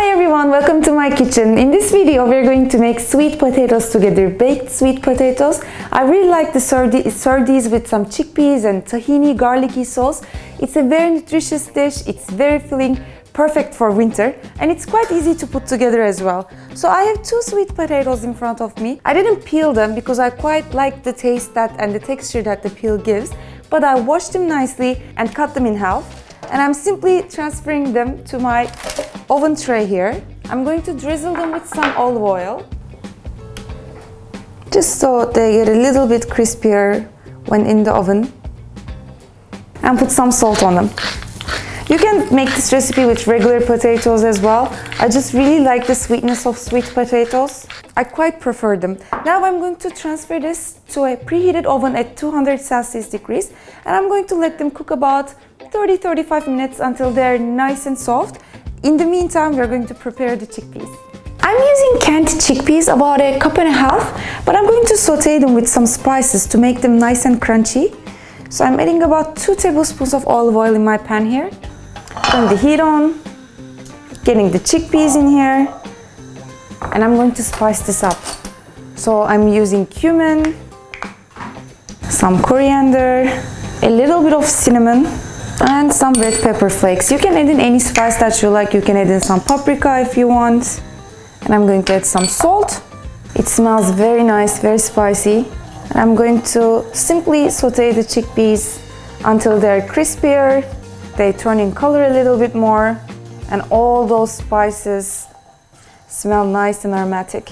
Hi everyone, welcome to my kitchen. In this video we're going to make sweet potatoes together, baked sweet potatoes. I really like to serve these with some chickpeas and tahini garlicky sauce. It's a very nutritious dish, it's very filling, perfect for winter, and it's quite easy to put together as well. So I have two sweet potatoes in front of me. I didn't peel them because I quite like the taste and the texture that the peel gives, but I washed them nicely and cut them in half. And I'm simply transferring them to my oven tray here. I'm going to drizzle them with some olive oil, just so they get a little bit crispier when in the oven, and put some salt on them. You can make this recipe with regular potatoes as well. I just really like the sweetness of sweet potatoes. I quite prefer them. Now I'm going to transfer this to a preheated oven at 200 Celsius degrees, and I'm going to let them cook about 30-35 minutes until they're nice and soft. In the meantime, we're going to prepare the chickpeas. I'm using canned chickpeas, about 1.5 cups, but I'm going to saute them with some spices to make them nice and crunchy. So I'm adding about 2 tablespoons of olive oil in my pan here. Turn the heat on, getting the chickpeas in here, and I'm going to spice this up. So I'm using cumin, some coriander, a little bit of cinnamon, and some red pepper flakes. You can add in any spice that you like. You can add in some paprika if you want. And I'm going to add some salt. It smells very nice, very spicy. And I'm going to simply saute the chickpeas until they're crispier. They turn in color a little bit more, and all those spices smell nice and aromatic.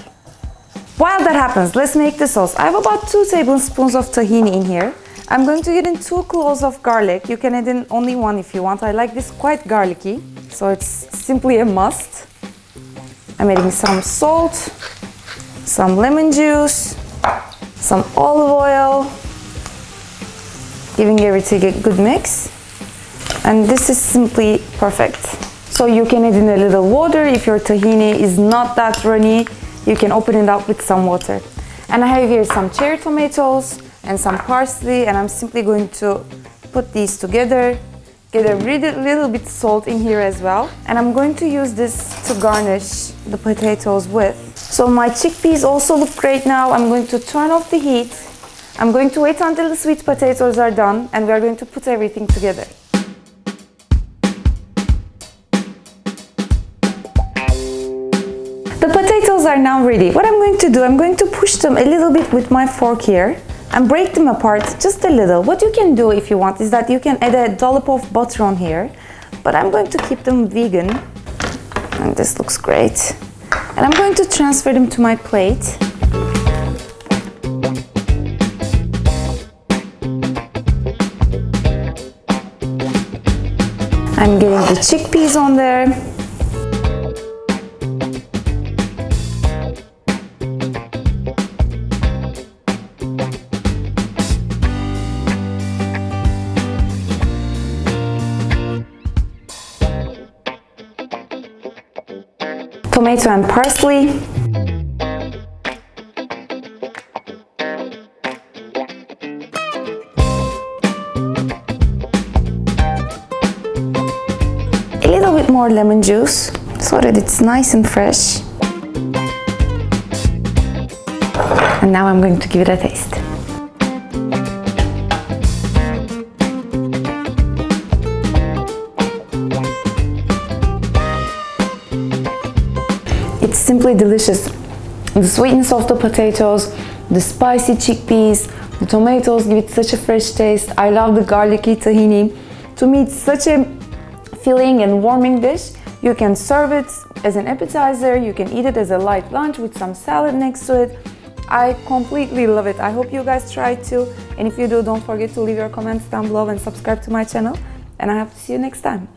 While that happens, let's make the sauce. I have about 2 tablespoons of tahini in here. I'm going to get in 2 cloves of garlic. You can add in only 1 if you want. I like this quite garlicky, so it's simply a must. I'm adding some salt, some lemon juice, some olive oil, giving everything a good mix. And this is simply perfect. So you can add in a little water. If your tahini is not that runny, you can open it up with some water. And I have here some cherry tomatoes and some parsley, and I'm simply going to put these together, get a little bit salt in here as well, and I'm going to use this to garnish the potatoes with. So my chickpeas also look great now. I'm going to turn off the heat. I'm going to wait until the sweet potatoes are done, and we're going to put everything together. The potatoes are now ready. What I'm going to do, I'm going to push them a little bit with my fork here and break them apart just a little. What you can do if you want is that you can add a dollop of butter on here, but I'm going to keep them vegan, and this looks great. And I'm going to transfer them to my plate. I'm getting the chickpeas on there. Tomato and parsley. A little bit more lemon juice so that it's nice and fresh. And now I'm going to give it a taste. It's simply delicious. The sweetness of the potatoes, the spicy chickpeas, the tomatoes give it such a fresh taste. I love the garlicky tahini. To me, it's such a filling and warming dish. You can serve it as an appetizer. You can eat it as a light lunch with some salad next to it. I completely love it. I hope you guys try it too. And if you do, don't forget to leave your comments down below and subscribe to my channel. And I hope to see you next time.